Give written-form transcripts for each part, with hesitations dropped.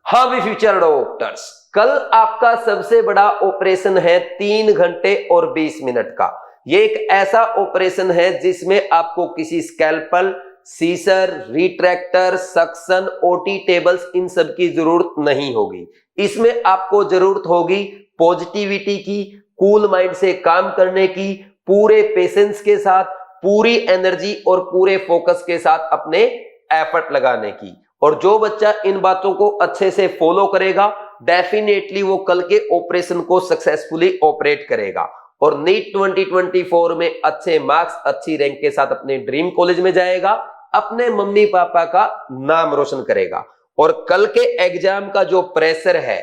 हाँ भी future doctors, कल आपका सबसे बड़ा ऑपरेशन है 3 घंटे और 20 मिनट का। ये एक ऐसा ऑपरेशन है जिसमें आपको किसी scalpel, scissor, retractor, suction, OT tables इन सब की जरूरत नहीं होगी। इसमें आपको जरूरत होगी पॉजिटिविटी की, कूल माइंड से काम करने की, पूरे पेशेंस के साथ, पूरी एनर्जी और पूरे फोकस के साथ अपने एफर्ट लगाने की। और जो बच्चा इन बातों को अच्छे से फॉलो करेगा डेफिनेटली वो कल के ऑपरेशन को सक्सेसफुली ऑपरेट करेगा और नीट 2024 में अच्छे मार्क्स, अच्छी रैंक के साथ अपने ड्रीम कॉलेज में जाएगा, अपने मम्मी पापा का नाम रोशन करेगा। और कल के एग्जाम का जो प्रेशर है,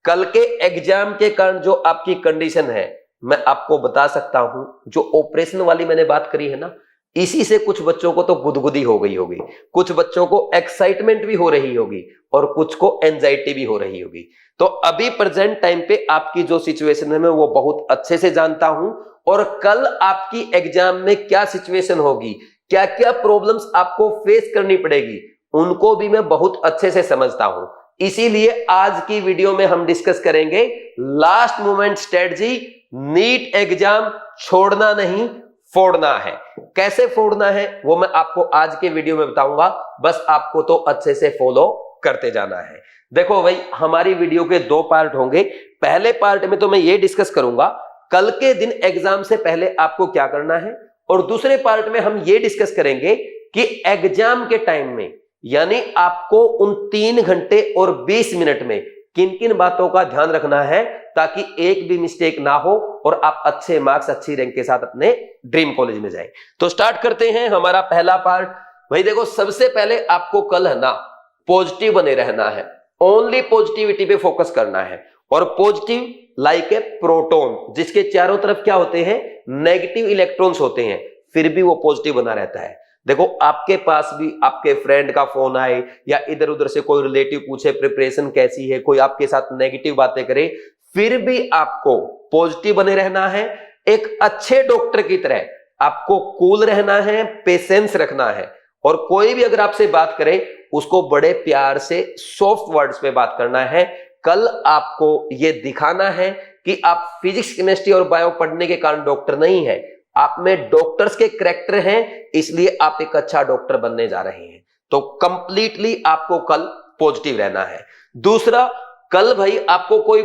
कल के एग्जाम के कारण जो आपकी कंडीशन है, मैं आपको बता सकता हूं, जो ऑपरेशन वाली मैंने बात करी है ना, इसी से कुछ बच्चों को तो गुदगुदी हो गई होगी, कुछ बच्चों को एक्साइटमेंट भी हो रही होगी और कुछ को एंजाइटी भी हो रही होगी। तो अभी प्रेजेंट टाइम पे आपकी जो सिचुएशन है मैं वो बहुत अच्छे से जानता हूं और कल आपकी एग्जाम में क्या सिचुएशन होगी, क्या क्या प्रॉब्लम्स आपको फेस करनी पड़ेगी, उनको भी मैं बहुत अच्छे से समझता हूं। इसीलिए आज की वीडियो में हम डिस्कस करेंगे last moment strategy. NEET exam छोड़ना नहीं, फोड़ना है। कैसे फोड़ना है वो मैं आपको आज के वीडियो में बताऊंगा, बस आपको तो अच्छे से फॉलो करते जाना है। देखो भाई, हमारी वीडियो के 2 पार्ट होंगे। पहले पार्ट में तो मैं ये डिस्कस करूंगा कल के दिन एग्जाम से पहले आपको क्या करना है, और दूसरे पार्ट में हम ये डिस्कस करेंगे कि एग्जाम के टाइम में, यानी आपको उन 3 घंटे और 20 मिनट में किन किन बातों का ध्यान रखना है ताकि एक भी मिस्टेक ना हो और आप अच्छे मार्क्स, अच्छी रैंक के साथ अपने ड्रीम कॉलेज में जाएं। तो स्टार्ट करते हैं हमारा पहला पार्ट। भाई देखो, सबसे पहले आपको कल है ना पॉजिटिव बने रहना है, ओनली पॉजिटिविटी पे फोकस करना है। और पॉजिटिव लाइक ए प्रोटॉन, जिसके चारों तरफ क्या होते हैं, नेगेटिव इलेक्ट्रॉन्स होते हैं, फिर भी वो पॉजिटिव बना रहता है। देखो, आपके पास भी आपके फ्रेंड का फोन आए या इधर उधर से कोई रिलेटिव पूछे प्रिपरेशन कैसी है, कोई आपके साथ नेगेटिव बातें करे, फिर भी आपको पॉजिटिव बने रहना है। एक अच्छे डॉक्टर की तरह आपको कूल रहना है, पेशेंस रखना है, और कोई भी अगर आपसे बात करे उसको बड़े प्यार से सॉफ्ट वर्ड्स पे बात करना है। कल आपको यह दिखाना है कि आप फिजिक्स, केमिस्ट्री और बायो पढ़ने के कारण डॉक्टर नहीं है, आप में डॉक्टर्स के कैरेक्टर हैं, इसलिए आप एक अच्छा डॉक्टर बनने जा रहे हैं। तो कंप्लीटली आपको कल पॉजिटिव रहना है। दूसरा, कल भाई आपको कोई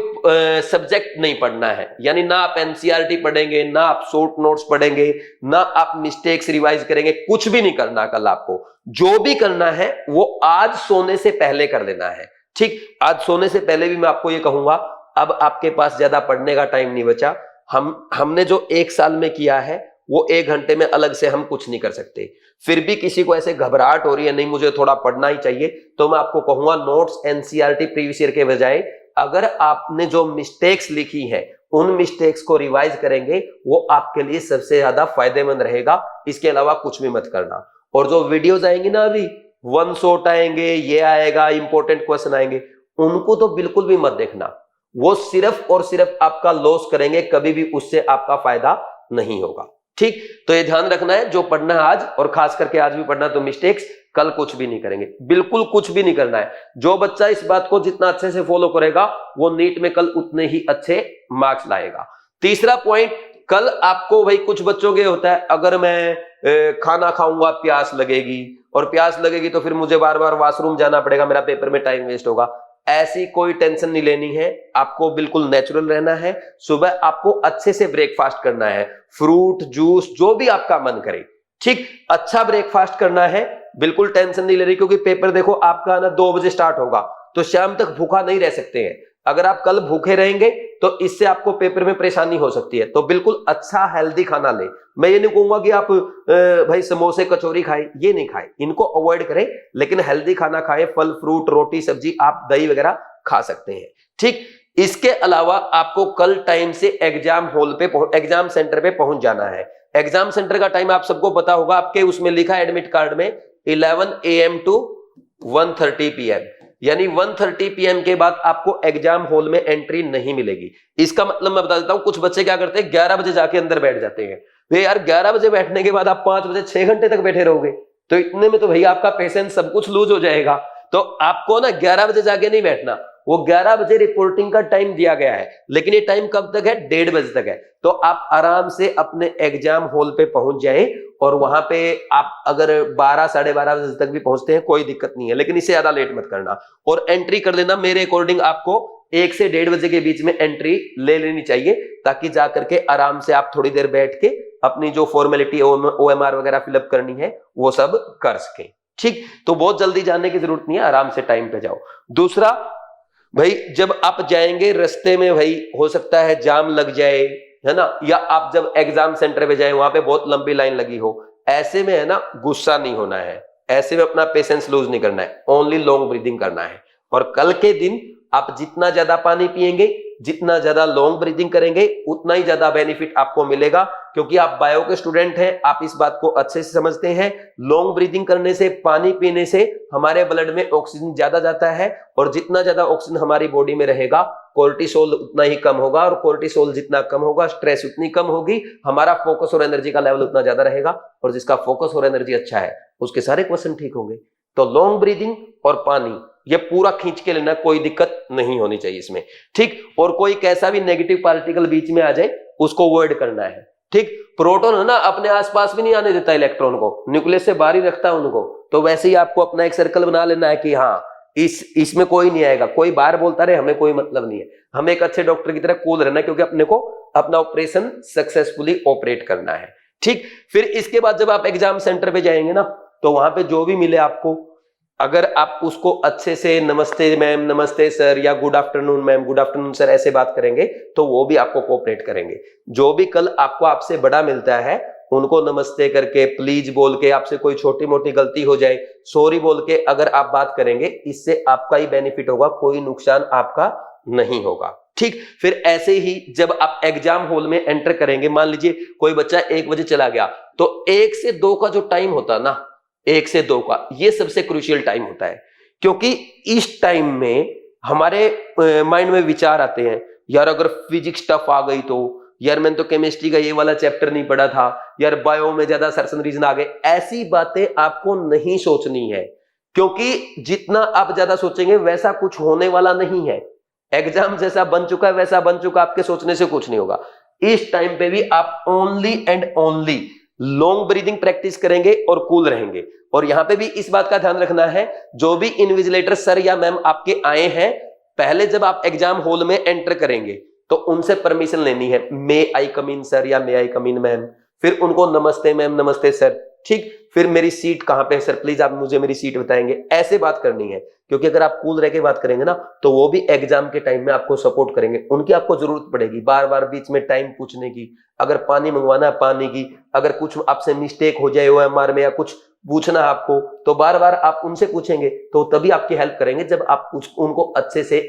सब्जेक्ट नहीं पढ़ना है, यानी ना आप एनसीईआरटी पढ़ेंगे, ना आप शॉर्ट नोट्स पढ़ेंगे, ना आप मिस्टेक्स रिवाइज करेंगे, कुछ भी नहीं करना। कल आपको जो भी करना है वो आज सोने से पहले कर लेना है। ठीक, आज सोने से पहले भी मैं आपको ये कहूंगा, अब आपके पास ज्यादा पढ़ने का टाइम नहीं बचा। हमने जो 1 साल में किया है वो 1 घंटे में अलग से हम कुछ नहीं कर सकते। फिर भी किसी को ऐसे घबराहट हो रही है, नहीं मुझे थोड़ा पढ़ना ही चाहिए, तो मैं आपको कहूंगा नोट्स एनसीईआरटी प्रीवियस ईयर के बजाय अगर आपने जो मिस्टेक्स लिखी है उन मिस्टेक्स को रिवाइज करेंगे, वो आपके लिए सबसे ज्यादा फायदेमंद रहेगा। इसके अलावा कुछ भी मत करना। और जो वीडियोज आएंगी ना, अभी वन शॉट आएंगे, ये आएगा, इंपॉर्टेंट क्वेश्चन आएंगे, उनको तो बिल्कुल भी मत देखना। वो सिर्फ और सिर्फ आपका लॉस करेंगे, कभी भी उससे आपका फायदा नहीं होगा। ठीक, तो ये ध्यान रखना है, जो पढ़ना है आज, और खास करके आज भी पढ़ना, तो मिस्टेक्स कल कुछ भी नहीं करेंगे, बिल्कुल कुछ भी नहीं करना है। जो बच्चा इस बात को जितना अच्छे से फॉलो करेगा वो नीट में कल उतने ही अच्छे मार्क्स लाएगा। तीसरा पॉइंट, कल आपको भाई कुछ बच्चों के होता है, अगर मैं खाना खाऊंगा प्यास लगेगी, और प्यास लगेगी तो फिर मुझे बार बार वॉशरूम जाना पड़ेगा, मेरा पेपर में टाइम वेस्ट होगा। ऐसी कोई टेंशन नहीं लेनी है, आपको बिल्कुल नेचुरल रहना है। सुबह आपको अच्छे से ब्रेकफास्ट करना है, फ्रूट जूस जो भी आपका मन करे, ठीक, अच्छा ब्रेकफास्ट करना है, बिल्कुल टेंशन नहीं ले रही, क्योंकि पेपर देखो आपका ना 2 बजे स्टार्ट होगा, तो शाम तक भूखा नहीं रह सकते हैं। अगर आप कल भूखे रहेंगे तो इससे आपको पेपर में परेशानी हो सकती है। तो बिल्कुल अच्छा हेल्दी खाना ले। मैं ये नहीं कहूंगा कि आप भाई समोसे कचौरी खाएं, ये नहीं खाएं, इनको अवॉइड करें, लेकिन हेल्दी खाना खाएं, फल फ्रूट रोटी सब्जी, आप दही वगैरह खा सकते हैं। ठीक, इसके अलावा आपको कल टाइम से एग्जाम हॉल पे, एग्जाम सेंटर पे पहुंच जाना है। एग्जाम सेंटर का टाइम आप सबको पता होगा, आपके उसमें लिखा है एडमिट कार्ड में 11 AM to 1:30 PM, यानी 1:30 PM के बाद आपको एग्जाम हॉल में एंट्री नहीं मिलेगी। इसका मतलब मैं बता देता हूं, कुछ बच्चे क्या करते हैं, 11 बजे जाके अंदर बैठ जाते हैं। वे यार 11 बजे बैठने के बाद आप 5 बजे 6 घंटे तक बैठे रहोगे, तो इतने में तो भैया आपका पेशेंस सब कुछ लूज हो जाएगा। तो आपको ना 11 बजे जाके नहीं बैठना, वो 11 बजे रिपोर्टिंग का टाइम दिया गया है, लेकिन ये टाइम कब तक है? 1:30 बजे तक है। तो आप आराम से अपने एग्जाम हॉल पे पहुंच जाए, और वहां पे आप अगर 12 साढ़े 12 बजे तक भी पहुंचते हैं कोई दिक्कत नहीं है, लेकिन इससे ज्यादा लेट मत करना। और एंट्री कर लेना, मेरे अकॉर्डिंग आपको 1 से 1:30 बजे के बीच में एंट्री ले लेनी चाहिए, ताकि जाकर के आराम से आप थोड़ी देर बैठ के अपनी जो फॉर्मेलिटी OMR वगैरह फिलअप करनी है वो सब कर सके। ठीक, तो बहुत जल्दी जाने की जरूरत नहीं है, आराम से टाइम पे जाओ। दूसरा भाई, जब आप जाएंगे रास्ते में भाई हो सकता है जाम लग जाए, है ना, या आप जब एग्जाम सेंटर पे जाए वहां पे बहुत लंबी लाइन लगी हो, ऐसे में है ना गुस्सा नहीं होना है, ऐसे में अपना पेशेंस लूज नहीं करना है, ओनली लॉन्ग ब्रीदिंग करना है। और कल के दिन आप जितना ज्यादा पानी पिएंगे, जितना ज्यादा लॉन्ग ब्रीदिंग करेंगे, उतना ही ज्यादा बेनिफिट आपको मिलेगा, क्योंकि आप बायो के स्टूडेंट हैं, आप इस बात को अच्छे से समझते हैं। लॉन्ग ब्रीदिंग करने से, पानी पीने से हमारे ब्लड में ऑक्सीजन ज्यादा जाता है, और जितना ज्यादा ऑक्सीजन हमारी बॉडी में रहेगा, कोर्टिसोल उतना ही कम होगा, और कोर्टिसोल जितना कम होगा, स्ट्रेस उतनी कम होगी, हमारा फोकस और एनर्जी का लेवल उतना ज्यादा रहेगा, और जिसका फोकस और एनर्जी अच्छा है उसके सारे क्वेश्चन ठीक होंगे। तो लॉन्ग ब्रीदिंग और पानी ये पूरा खींच के लेना, कोई दिक्कत नहीं होनी चाहिए इसमें। ठीक, और कोई कैसा भी नेगेटिव पार्टिकल बीच में आ जाए उसको अवॉइड करना है। ठीक, प्रोटॉन है ना अपने आसपास भी नहीं आने देता इलेक्ट्रॉन को, न्यूक्लियस से बाहर ही रखता है उनको, तो वैसे ही आपको अपना एक सर्कल बना लेना है कि हाँ इसमें कोई नहीं आएगा, कोई बाहर बोलता रहे, हमें कोई मतलब नहीं है, हमें एक अच्छे डॉक्टर की तरह कूल रहना है, क्योंकि अपने को अपना ऑपरेशन सक्सेसफुली ऑपरेट करना है। ठीक, फिर इसके बाद जब आप एग्जाम सेंटर पे जाएंगे ना, तो वहां पे जो भी मिले आपको, अगर आप उसको अच्छे से नमस्ते मैम, नमस्ते सर, या good afternoon ma'am, good afternoon sir ऐसे बात करेंगे, तो वो भी आपको कोऑपरेट करेंगे। जो भी कल आपको आपसे बड़ा मिलता है उनको नमस्ते करके, प्लीज बोल के, आपसे कोई छोटी मोटी गलती हो जाए सॉरी बोल के अगर आप बात करेंगे, इससे आपका ही बेनिफिट होगा, कोई नुकसान आपका नहीं होगा। ठीक, फिर ऐसे ही जब आप एग्जाम हॉल में एंटर करेंगे, मान लीजिए कोई बच्चा 1 बजे चला गया, तो 1 से 2 का जो टाइम होता है ना, 1 से 2 का, ये सबसे क्रूशियल टाइम होता है, क्योंकि इस टाइम में हमारे माइंड में विचार आते हैं, यार अगर फिजिक्स टफ आ गई तो, यार मैंने तो केमिस्ट्री का ये वाला चैप्टर नहीं पढ़ा था, यार बायो में ज्यादा सर्सन रीजन आ गए। ऐसी बातें आपको नहीं सोचनी है, क्योंकि जितना आप ज्यादा सोचेंगे वैसा कुछ होने वाला नहीं है। एग्जाम जैसा बन चुका है वैसा बन चुका, आपके सोचने से कुछ नहीं होगा। इस टाइम पे भी आप only and only long breathing practice करेंगे और कूल रहेंगे। और यहां पे भी इस बात का ध्यान रखना है, जो भी इन्विजिलेटर सर या मैम आपके आए हैं, पहले जब आप एग्जाम हॉल में एंटर करेंगे तो उनसे परमिशन लेनी है, मे आई कम इन सर या मे आई कम इन मैम, फिर उनको नमस्ते मैम, नमस्ते सर। ठीक, फिर मेरी सीट कहां पे है सर, प्लीज आप मुझे मेरी सीट बताएंगे, ऐसे बात करनी है। क्योंकि अगर आप कूल रह के बात करेंगे ना, तो वो भी एग्जाम के टाइम में आपको सपोर्ट करेंगे, उनकी आपको जरूरत पड़ेगी बार बार बीच में टाइम पूछने की, अगर पानी मंगवाना है पानी की, अगर कुछ आपसे मिस्टेक हो जाए OMR में या कुछ पूछना है आपको, तो बार बार आप उनसे पूछेंगे, तो तभी आपकी हेल्प करेंगे जब आप उनको अच्छे से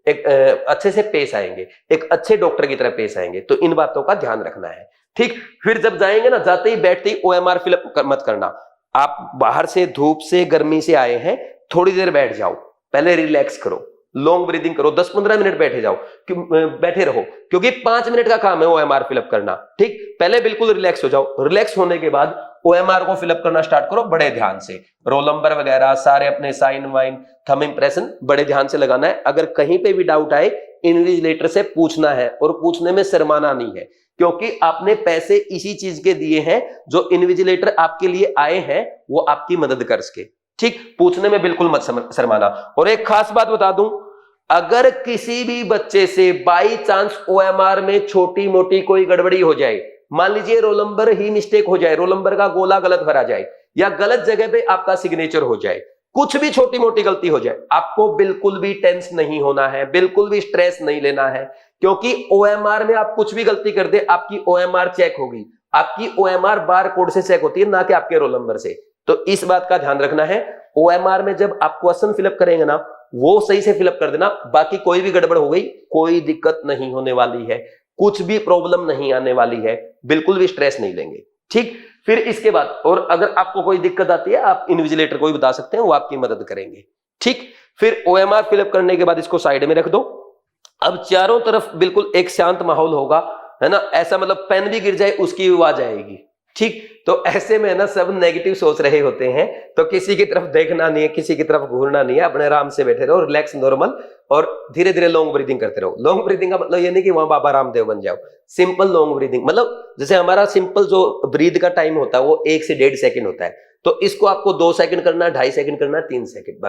अच्छे से पेश आएंगे, एक अच्छे डॉक्टर की तरह पेश आएंगे। तो इन बातों का ध्यान रखना है। ठीक, फिर जब जाएंगे ना, जाते ही बैठते ही OMR फिलअप मत करना। आप बाहर से धूप से गर्मी से आए हैं, थोड़ी देर बैठ जाओ, पहले रिलैक्स करो, लॉन्ग ब्रीदिंग करो, 10-15 मिनट बैठे रहो, क्योंकि 5 मिनट का काम है OMR फिलअप करना। ठीक, पहले बिल्कुल रिलैक्स हो जाओ, रिलैक्स होने के बाद OMR को फिलअप करना स्टार्ट करो बड़े ध्यान से, रोल नंबर वगैरह सारे अपने साइन वाइन थंब इंप्रेशन बड़े ध्यान से लगाना है। अगर कहीं पे भी डाउट आए इन्विजिलेटर से पूछना है, और पूछने में शर्माना नहीं है, क्योंकि आपने पैसे इसी चीज के दिए हैं, जो इन्विजिलेटर आपके लिए आए हैं वो आपकी मदद कर सके। ठीक, पूछने में बिल्कुल मत शर्माना। और एक खास बात बता दूं, अगर किसी भी बच्चे से बाई चांस OMR में छोटी मोटी कोई गड़बड़ी हो जाए, मान लीजिए रोल नंबर ही मिस्टेक हो जाए, रोल नंबर का गोला गलत भरा जाए, या गलत जगह पे आपका सिग्नेचर हो जाए, कुछ भी छोटी मोटी गलती हो जाए, आपको बिल्कुल भी टेंस नहीं होना है, बिल्कुल भी स्ट्रेस नहीं लेना है, क्योंकि OMR में आप कुछ भी गलती कर दे, आपकी OMR चेक होगी, आपकी OMR बार कोड से चेक होती है, ना कि आपके रोल नंबर से। तो इस बात का ध्यान रखना है। OMR में जब आप क्वेश्चन फिलअप करेंगे ना, वो सही से फिलअप कर देना, बाकी कोई भी गड़बड़ हो गई कोई दिक्कत नहीं होने वाली है, कुछ भी प्रॉब्लम नहीं आने वाली है, बिल्कुल भी स्ट्रेस नहीं लेंगे। ठीक, फिर इसके बाद और अगर आपको कोई दिक्कत आती है आप इन्विजिलेटर को भी बता सकते हैं, वो आपकी मदद करेंगे। ठीक, फिर OMR फिलअप करने के बाद इसको साइड में रख दो। अब चारों तरफ बिल्कुल एक शांत माहौल होगा, है ना, ऐसा मतलब पेन भी गिर जाए उसकी आवाज आएगी, ठीक, तो ऐसे में ना सब नेगेटिव सोच रहे होते हैं, तो किसी की तरफ देखना नहीं है, किसी की तरफ घूरना नहीं है, अपने आराम से बैठे रहो, रिलैक्स नॉर्मल, और धीरे धीरे लॉन्ग ब्रीदिंग करते रहो। लॉन्ग ब्रीदिंग का मतलब ये नहीं कि वहां बाबा रामदेव बन जाओ, सिंपल लॉन्ग ब्रीदिंग, मतलब जैसे हमारा सिंपल जो ब्रीद का टाइम होता है वो 1 से 1.5 सेकंड होता है, तो इसको आपको 2 सेकंड करना है, 2.5 सेकंड करना है, 3 सेकंड,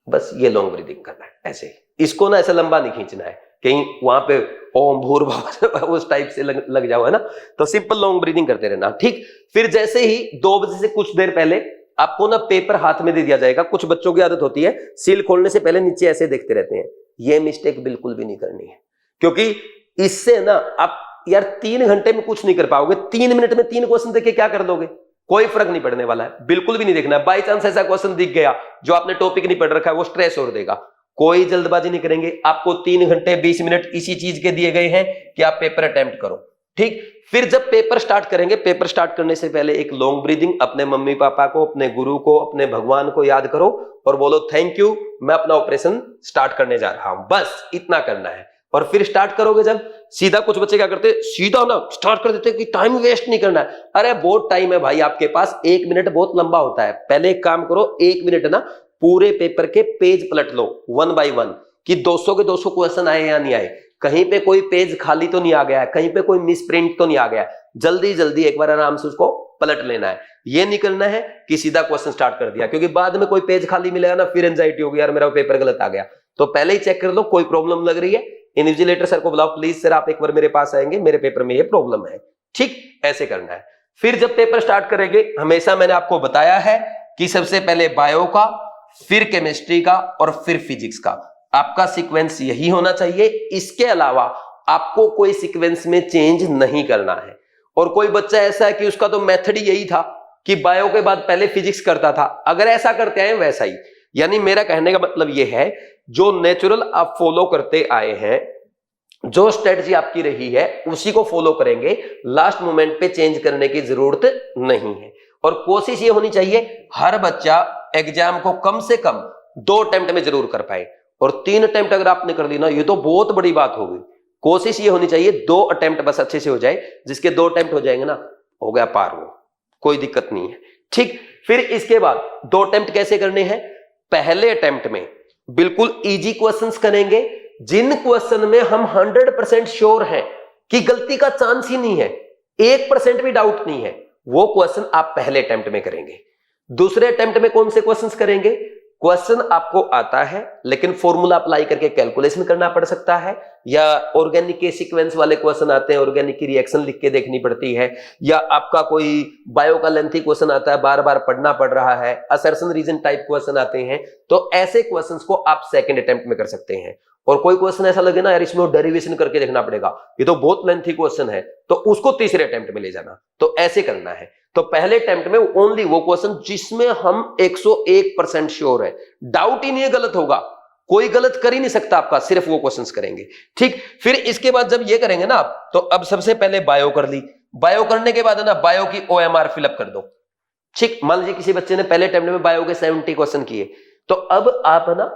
बस ये लॉन्ग ब्रीदिंग करना है। ऐसे इसको ना ऐसा लंबा नहीं खींचना है, कहीं वहां पे ओम भूर्भुवः उस टाइप से लग जाओ, है ना। तो सिंपल लॉन्ग ब्रीदिंग करते रहना। ठीक, फिर जैसे ही 2 बजे से कुछ देर पहले आपको ना पेपर हाथ में दे दिया जाएगा। कुछ बच्चों की आदत होती है सील खोलने से पहले नीचे ऐसे देखते रहते हैं, ये मिस्टेक बिल्कुल भी नहीं करनी है, क्योंकि इससे ना आप यार 3 घंटे में कुछ नहीं कर पाओगे। 3 मिनट में 3 क्वेश्चन देख के क्या कर दोगे, कोई फर्क नहीं पड़ने वाला है, बिल्कुल भी नहीं देखना है। बाई चांस ऐसा क्वेश्चन दिख गया जो आपने टॉपिक नहीं पढ़ रखा है, वो स्ट्रेस और देगा। कोई जल्दबाजी नहीं करेंगे, आपको 3 घंटे 20 मिनट इसी चीज के दिए गए हैं कि आप पेपर अटेम्प्ट करो। ठीक, फिर जब पेपर स्टार्ट करेंगे, पेपर स्टार्ट करने से पहले एक लॉन्ग ब्रीदिंग, अपने मम्मी पापा को, अपने गुरु को, अपने भगवान को याद करो और बोलो थैंक यू, मैं अपना ऑपरेशन स्टार्ट करने जा रहा हूं। बस इतना करना है। और फिर स्टार्ट करोगे जब, सीधा कुछ बच्चे क्या करते, सीधा ना स्टार्ट कर देते कि टाइम वेस्ट नहीं करना है। अरे बहुत टाइम है भाई आपके पास, 1 मिनट बहुत लंबा होता है। पहले एक काम करो, 1 मिनट ना पूरे पेपर के पेज पलट लो 1 बाय 1 कि 200 के 200 क्वेश्चन आए या नहीं आए, कहीं पे कोई पेज खाली तो नहीं आ गया, कहीं पे कोई मिस प्रिंट तो नहीं आ गया। जल्दी जल्दी एक बार आराम से उसको पलट लेना है। ये नहीं करना है कि सीधा क्वेश्चन स्टार्ट कर दिया, क्योंकि बाद में कोई पेज खाली मिलेगा ना, फिर एंजाइटी होगी, यार मेरा पेपर गलत आ गया। तो पहले ही चेक कर लो, कोई प्रॉब्लम लग रही है, इन्विजिलेटर सर को बुलाओ, प्लीज सर आप एक बार मेरे पास आएंगे, मेरे पेपर में ये प्रॉब्लम है। ठीक, ऐसे करना है। फिर जब पेपर स्टार्ट करेंगे, हमेशा मैंने आपको बताया है कि सबसे पहले बायो का, फिर केमिस्ट्री का और फिर फिजिक्स का। आपका सीक्वेंस यही होना चाहिए, इसके अलावा आपको कोई सीक्वेंस में चेंज नहीं करना है। और कोई बच्चा ऐसा है कि उसका तो मेथड ही यही था कि बायो के बाद पहले फिजिक्स करता था, अगर ऐसा करते आए वैसा ही। यानी मेरा कहने का मतलब यह है, जो नेचुरल आप फॉलो करते आए हैं, जो स्ट्रेटजी आपकी रही है उसी को फॉलो करेंगे, लास्ट मोमेंट पे चेंज करने की जरूरत नहीं है। और कोशिश ये होनी चाहिए हर बच्चा एग्जाम को कम से कम 2 अटेम्प्ट में जरूर कर पाए, और 3 अटेम्प्ट अगर आपने कर ली ना, ये तो बहुत बड़ी बात होगी। कोशिश ये होनी चाहिए 2 अटेम्प्ट बस अच्छे से हो जाए, जिसके 2 अटेम्प्ट हो जाएंगे ना, हो गया पार, वो कोई दिक्कत नहीं है। ठीक, फिर इसके बाद 2 अटेम्प्ट कैसे करने हैं, पहले अटेम्प्ट में बिल्कुल इजी क्वेश्चंस करेंगे, जिन क्वेश्चन में हम 100% श्योर हैं कि गलती का चांस ही नहीं है, 1% भी डाउट नहीं है, वो क्वेश्चन आप पहले अटेम्प्ट में करेंगे। दूसरे अटेम्प्ट में कौन से क्वेश्चंस करेंगे, क्वेश्चन आपको आता है लेकिन फॉर्मूला अप्लाई करके कैलकुलेशन करना पड़ सकता है, या ऑर्गेनिक के सीक्वेंस वाले क्वेश्चन आते हैं, ऑर्गेनिक की रिएक्शन लिख के देखनी पड़ती है, या आपका कोई बायो का लेंथी क्वेश्चन आता है, बार बार पढ़ना पड़ रहा है, असर्शन रीजन टाइप क्वेश्चन आते हैं, तो ऐसे क्वेश्चंस को आप सेकंड अटेम्प्ट में कर सकते हैं। और कोई क्वेश्चन ऐसा लगे ना यार इसमें डेरिवेशन करके देखना पड़ेगा, ये तो बहुत लेंथी क्वेश्चन है, तो उसको तीसरे अटेम्प्ट में ले जाना। तो ऐसे करना है। तो पहले अटेम्प्ट में ओनली वो क्वेश्चन जिसमें हम 101% श्योर है, डाउट ही नहीं है गलत होगा, कोई गलत कर ही नहीं सकता आपका, सिर्फ वो क्वेश्चंस करेंगे। ठीक, फिर इसके बाद जब ये करेंगे ना आप, तो अब सबसे पहले बायो कर ली, बायो करने के बाद है ना बायो की OMR फिलअप कर दो। ठीक, मान लीजिए किसी बच्चे ने पहले अटेम्प्ट में बायो के 70 क्वेश्चन किए, तो अब आप है ना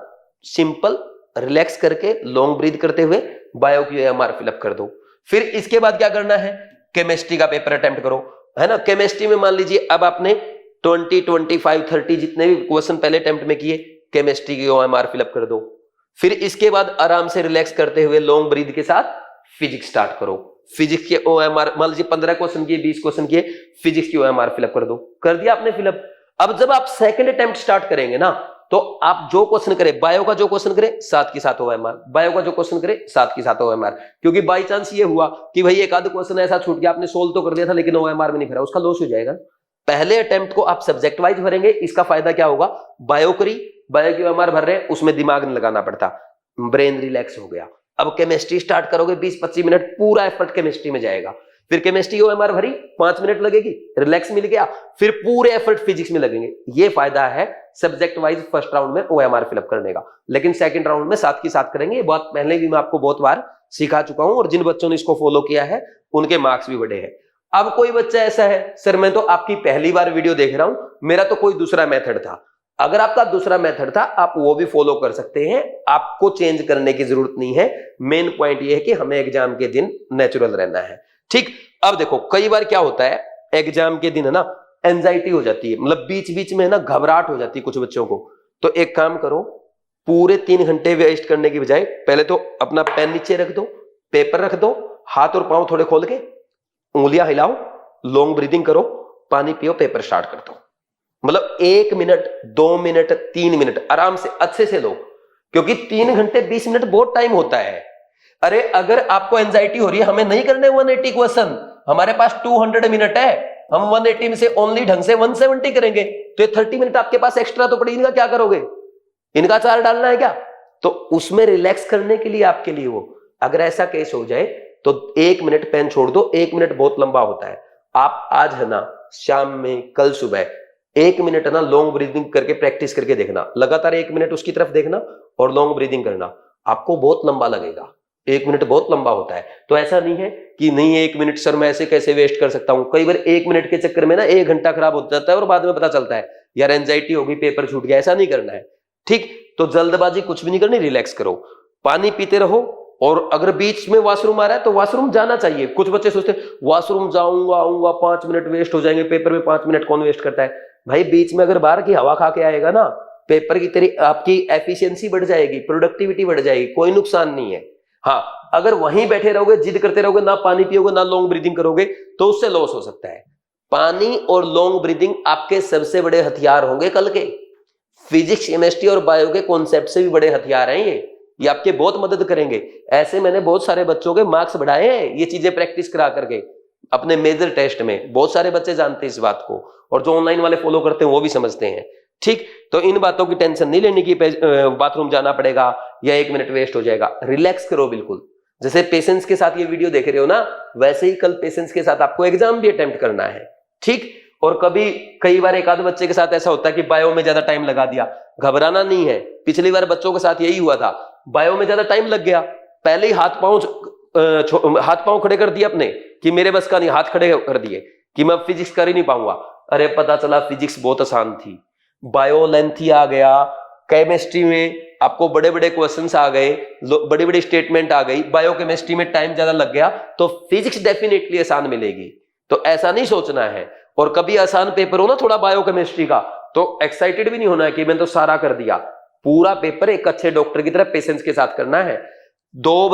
सिंपल रिलैक्स करके लॉन्ग ब्रीथ करते हुए बायो की OMR फिलअप कर दो। फिर इसके बाद क्या करना है, केमिस्ट्री का पेपर अटेम्प्ट करो, है ना। केमिस्ट्री में मान लीजिए अब आपने 20, 25, 30 जितने भी क्वेश्चन पहले अटेम्प्ट में किए, केमिस्ट्री की OMR फिलअप कर दो। फिर इसके बाद आराम से रिलैक्स करते हुए लॉन्ग ब्रीथ के साथ फिजिक्स स्टार्ट करो। फिजिक्स के OMR मान लीजिए 15 क्वेश्चन किए, 20 क्वेश्चन किए, फिजिक्स की OMR फिलअप कर दो। कर दिया आपने फिलअप। अब जब आप सेकंड अटेम्प्ट स्टार्ट करेंगे ना, तो आप जो क्वेश्चन करें, बायो का जो क्वेश्चन करें साथ के साथ OMR, बायो का जो क्वेश्चन करें साथ के साथ OMR। क्योंकि बाई चांस ये हुआ कि भाई एक आध क्वेश्चन ऐसा छूट गया, आपने सोल्व तो कर दिया था लेकिन OMR में नहीं भरा, उसका लॉस हो जाएगा। पहले अटेम्प्ट को आप सब्जेक्ट वाइज भरेंगे, इसका फायदा क्या होगा, बायो करी, बायो की OMR भर रहे हैं, उसमें दिमाग नहीं लगाना पड़ता, ब्रेन रिलैक्स हो गया। अब केमिस्ट्री स्टार्ट करोगे, 20-25 मिनट पूरा एफर्ट केमिस्ट्री में जाएगा। फिर केमिस्ट्री OMR भरी, 5 मिनट लगेगी, रिलैक्स मिल गया, फिर पूरे एफर्ट फिजिक्स में लगेंगे। ये फायदा है सब्जेक्ट वाइज फर्स्ट राउंड में OMR फिलअप करने का, लेकिन सेकंड राउंड में साथ की साथ करेंगे। ये बात पहले भी मैं आपको बहुत बार सिखा चुका हूं, और जिन बच्चों ने इसको फॉलो किया है उनके मार्क्स भी बढ़े हैं। अब कोई बच्चा ऐसा है, सर मैं तो आपकी पहली बार वीडियो देख रहा हूं, मेरा तो कोई दूसरा मेथड था। अगर आपका दूसरा मेथड था, आप वो भी फॉलो कर सकते हैं, आपको चेंज करने की जरूरत नहीं है। मेन पॉइंट ये है कि हमें एग्जाम के दिन नेचुरल रहना है। ठीक, अब देखो कई बार क्या होता है, एग्जाम के दिन है ना एंजाइटी हो जाती है, मतलब बीच बीच में है ना घबराहट हो जाती है कुछ बच्चों को। तो एक काम करो, पूरे 3 घंटे वेस्ट करने की बजाय पहले तो अपना पेन नीचे रख दो, पेपर रख दो, हाथ और पांव थोड़े खोल के उंगलियां हिलाओ, लॉन्ग ब्रीदिंग करो, पानी पियो, पेपर स्टार्ट कर दो। मतलब 1 मिनट, 2 मिनट, 3 मिनट आराम से अच्छे से लो, क्योंकि 3 घंटे 20 मिनट बहुत टाइम होता है। अरे अगर आपको एंजाइटी हो रही है, हमें नहीं करने 180 क्वेश्चन, हमारे पास 200 मिनट है, हम 180 में से ओनली ढंग से 170 करेंगे, तो ये 30 मिनट आपके पास एक्स्ट्रा तो पड़ी, इनका क्या करोगे? इनका चार डालना है क्या? तो उसमें रिलैक्स करने के लिए आपके लिए वो, अगर ऐसा केस हो जाए तो 1 मिनट पेन छोड़ दो, 1 मिनट बहुत लंबा होता है। आप आज है ना शाम में, कल सुबह 1 मिनट है ना लॉन्ग ब्रीदिंग करके प्रैक्टिस करके देखना, लगातार 1 मिनट उसकी तरफ देखना और लॉन्ग ब्रीदिंग करना, आपको बहुत लंबा लगेगा। 1 मिनट बहुत लंबा होता है। तो ऐसा नहीं है कि नहीं 1 मिनट सर मैं ऐसे कैसे वेस्ट कर सकता हूं। कई बार 1 मिनट के चक्कर में ना 1 घंटा खराब हो जाता है और बाद में पता चलता है यार एंजाइटी हो गई, पेपर छूट गया। ऐसा नहीं करना है, ठीक? तो जल्दबाजी कुछ भी नहीं करनी, रिलैक्स करो, पानी पीते रहो, और अगर बीच में वॉशरूम आ रहा है तो वॉशरूम जाना चाहिए। कुछ बच्चे सोचते हैं वॉशरूम जाऊंगा आऊंगा 5 मिनट वेस्ट हो जाएंगे, पेपर में 5 मिनट कौन वेस्ट करता है? भाई बीच में अगर बाहर की हवा खा के आएगा ना, पेपर की तेरी आपकी एफिशिएंसी बढ़ जाएगी, प्रोडक्टिविटी बढ़ जाएगी, कोई नुकसान नहीं है। हाँ, अगर वहीं बैठे रहोगे, जिद करते रहोगे, ना पानी पियोगे ना लॉन्ग ब्रीदिंग करोगे, तो उससे लॉस हो सकता है। पानी और लॉन्ग ब्रीदिंग आपके सबसे बड़े हथियार होंगे कल के। फिजिक्स, केमिस्ट्री और बायो के कॉन्सेप्ट से भी बड़े हथियार हैं ये आपके बहुत मदद करेंगे। ऐसे मैंने बहुत सारे बच्चों के मार्क्स बढ़ाए हैं ये चीजें प्रैक्टिस करा करके अपने मेजर टेस्ट में। बहुत सारे बच्चे जानते हैं इस बात को, और जो ऑनलाइन वाले फॉलो करते हैं वो भी समझते हैं, ठीक? तो इन बातों की टेंशन नहीं लेनी कि बाथरूम जाना पड़ेगा या 1 मिनट वेस्ट हो जाएगा। रिलैक्स करो बिल्कुल, जैसे पेशेंस के साथ ये वीडियो देख रहे हो ना, वैसे ही कल पेशेंस के साथ आपको एग्जाम भी अटेम्प्ट करना है, ठीक? और कई बार एक आध बच्चे के साथ ऐसा होता है कि बायो में ज्यादा टाइम लगा दिया, घबराना नहीं है। पिछली बार बच्चों के साथ यही हुआ था, बायो में ज्यादा टाइम लग गया, पहले ही हाथ पांव खड़े कर दिए अपने कि मेरे बस का नहीं, हाथ खड़े कर दिए कि मैं फिजिक्स कर ही नहीं पाऊंगा। अरे पता चला फिजिक्स बहुत आसान थी, बायो लेंथी आ गया, केमिस्ट्री में आपको बड़े बड़े क्वेश्चंस आ गए, बड़ी बड़ी स्टेटमेंट आ गई, बायो केमिस्ट्री में टाइम ज्यादा लग गया, तो फिजिक्स डेफिनेटली आसान मिलेगी। तो ऐसा नहीं सोचना है। और कभी आसान पेपर हो ना थोड़ा बायो केमिस्ट्री का, तो एक्साइटेड भी नहीं होना है कि मैंने तो सारा कर दिया। पूरा पेपर एक अच्छे डॉक्टर की तरह पेशेंस के साथ करना है। 2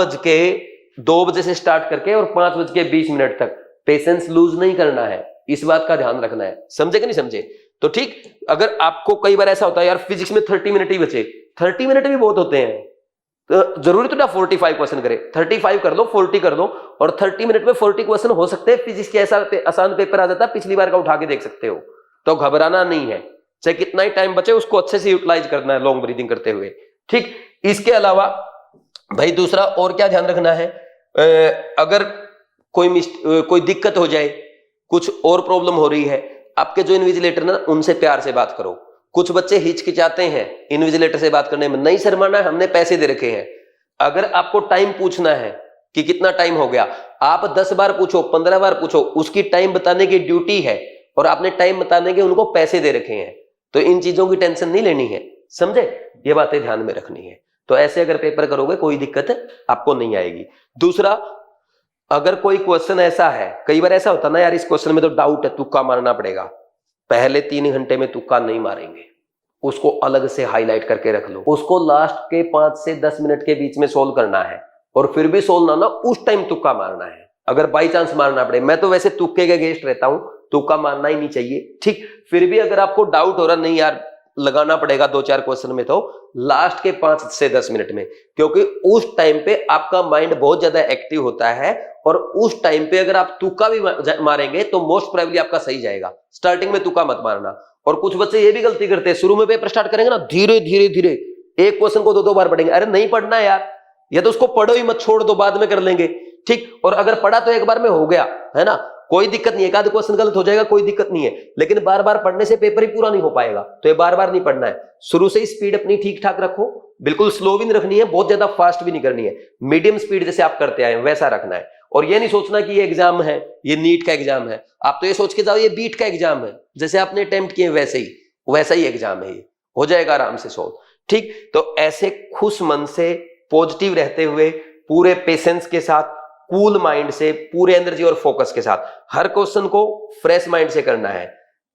बजे से स्टार्ट करके और 5:20 तक पेशेंस लूज नहीं करना है, इस बात का ध्यान रखना है। समझे कि नहीं समझे? तो ठीक, अगर आपको कई बार ऐसा होता है यार फिजिक्स में 30 मिनट ही बचे, 30 मिनट भी बहुत होते हैं, तो जरूरी तो ना 45 क्वेश्चन करे, 35 कर दो, 40 कर दो, और 30 मिनट में 40 क्वेश्चन हो सकते हैं। फिजिक्स के ऐसा आसान पेपर आ जाता है, पिछली बार का उठा के देख सकते हो। तो घबराना नहीं है, चाहे कितना ही टाइम बचे उसको अच्छे से यूटिलाइज करना है लॉन्ग ब्रीदिंग करते हुए, ठीक? इसके अलावा भाई दूसरा और क्या ध्यान रखना है, अगर कोई दिक्कत हो जाए, कुछ और प्रॉब्लम हो रही है, आपके जो इन्विजिलेटर ना उनसे प्यार से बात करो। कुछ बच्चे हिचकिचाते हैं इन्विजिलेटर से बात करने में, नहीं शर्माना है, हमने पैसे दे रखे हैं। अगर आपको टाइम पूछना है कि कितना टाइम हो गया, आप 10 बार पूछो, 15 बार पूछो, उसकी टाइम बताने की ड्यूटी है, और आपने टाइम बताने के उनको पैसे दे रखे हैं। तो इन चीजों की टेंशन नहीं लेनी है, समझे? ये बातें ध्यान में रखनी है। तो ऐसे अगर पेपर करोगे कोई दिक्कत आपको नहीं आएगी। दूसरा, अगर कोई क्वेश्चन ऐसा है, कई बार ऐसा होता ना यार इस क्वेश्चन में तो डाउट है, तुक्का मारना पड़ेगा, पहले 3 घंटे में तुक्का नहीं मारेंगे, उसको अलग से हाईलाइट करके रख लो, उसको लास्ट के 5 से 10 मिनट के बीच में सोल्व करना है, और फिर भी सोल्व ना उस टाइम तुक्का मारना है। अगर बाई चांस मारना पड़े, मैं तो वैसे तुक्के के अगेंस्ट रहता हूं, तुक्का मारना ही नहीं चाहिए, ठीक? फिर भी अगर आपको डाउट हो रहा नहीं यार लगाना पड़ेगा 2-4 क्वेश्चन में, तो लास्ट के 5 से 10 मिनट में, क्योंकि उस टाइम पे आपका माइंड बहुत ज्यादा एक्टिव होता है, और उस टाइम पे अगर आप तुक्का भी मारेंगे तो मोस्ट प्रोबेबली आपका सही जाएगा। स्टार्टिंग में तुक्का मत मारना। और कुछ बच्चे ये भी गलती करते हैं, शुरू में पेपर स्टार्ट करेंगे ना, धीरे धीरे धीरे एक क्वेश्चन को 2-2 बार पढ़ेंगे। अरे नहीं पढ़ना है यार, या तो उसको पढ़ो ही मत, छोड़ दो, बाद में कर लेंगे, ठीक? और अगर पढ़ा तो एक बार में हो गया, है ना, कोई दिक्कत नहीं है, एक आध क्वेश्चन गलत हो जाएगा, कोई दिक्कत नहीं है, लेकिन बार बार पढ़ने से पेपर ही पूरा नहीं हो पाएगा। तो ये बार बार नहीं पढ़ना है। शुरू से ही स्पीड अपनी ठीक ठाक रखो, बिल्कुल स्लो भी नहीं रखनी है, बहुत ज्यादा फास्ट भी नहीं करनी है, मीडियम स्पीड जैसे आप करते आए वैसा रखना है। और ये नहीं सोचना कि ये एग्जाम है, ये नीट का एग्जाम है, आप तो ये सोच के जाओ ये बीट का एग्जाम है, जैसे आपने अटेम्प्ट किए वैसा ही एग्जाम है, ये हो जाएगा आराम से सोल्व, ठीक? तो ऐसे खुश मन से पॉजिटिव रहते हुए पूरे पेशेंस के साथ कूल माइंड से, पूरे एनर्जी और फोकस के साथ हर क्वेश्चन को फ्रेश माइंड से करना है।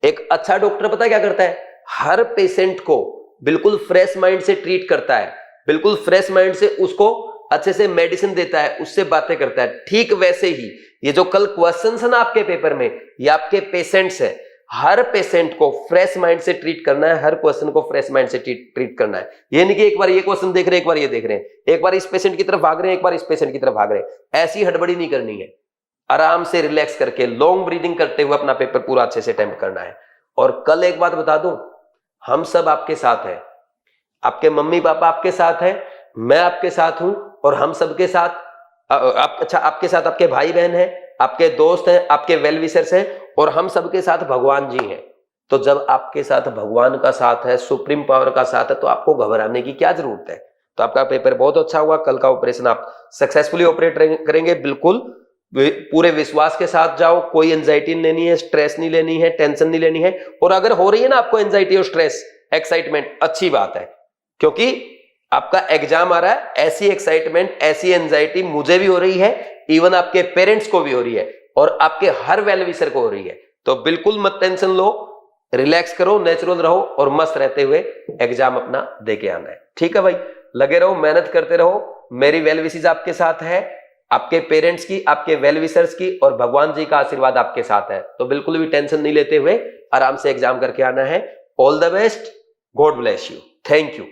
एक अच्छा डॉक्टर पता क्या करता है, हर पेशेंट को बिल्कुल फ्रेश माइंड से ट्रीट करता है, बिल्कुल फ्रेश माइंड से उसको अच्छे से मेडिसिन देता है, उससे बातें करता है। ठीक वैसे ही ये जो कल क्वेश्चंस है ना आपके पेपर में, ये आपके पेशेंट्स है, हर पेशेंट को फ्रेश माइंड से ट्रीट करना है, हर क्वेश्चन को फ्रेश माइंड से ट्रीट करना है। ये नहीं कि एक बार ये क्वेश्चन देख रहे हैं, एक बार ये देख रहे हैं, एक बार इस पेशेंट की तरफ भाग रहे हैं, एक बार इस पेशेंट की तरफ भाग रहे हैं। ऐसी हड़बड़ी नहीं करनी है, आराम से रिलैक्स करके लॉन्ग ब्रीदिंग करते हुए अपना पेपर पूरा अच्छे से अटेम्प्ट करना है। और कल एक बात बता दूं, हम सब आपके साथ हैं, आपके मम्मी पापा आपके साथ हैं, मैं आपके साथ हूं, और हम सबके साथ आपके साथ आपके भाई बहन हैं, आपके दोस्त हैं, आपके वेल विशर्स हैं, और हम सबके साथ भगवान जी हैं। तो जब आपके साथ भगवान का साथ है, सुप्रीम पावर का साथ है, तो आपको घबराने की क्या जरूरत है। तो आपका पेपर बहुत अच्छा हुआ, कल का ऑपरेशन आप सक्सेसफुली ऑपरेट करेंगे। बिल्कुल पूरे विश्वास के साथ जाओ, कोई एंजाइटी नहीं लेनी है, स्ट्रेस नहीं लेनी है, टेंशन नहीं लेनी है। और अगर हो रही है ना आपको एंजाइटी और स्ट्रेस, एक्साइटमेंट, अच्छी बात है, क्योंकि आपका एग्जाम आ रहा है। ऐसी एक्साइटमेंट, ऐसी एंजाइटी मुझे भी हो रही है, इवन आपके पेरेंट्स को भी हो रही है, और आपके हर वेल विशर को हो रही है। तो बिल्कुल मत टेंशन लो, रिलैक्स करो, नेचुरल रहो, और मस्त रहते हुए एग्जाम अपना दे के आना है। ठीक है भाई, लगे रहो, मेहनत करते रहो। मेरी वेल विशेस आपके साथ है, आपके पेरेंट्स की, आपके वेल विशर्स की, और भगवान जी का आशीर्वाद आपके साथ है। तो बिल्कुल भी टेंशन नहीं लेते हुए आराम से एग्जाम करके आना है। All the best, God bless you, thank you.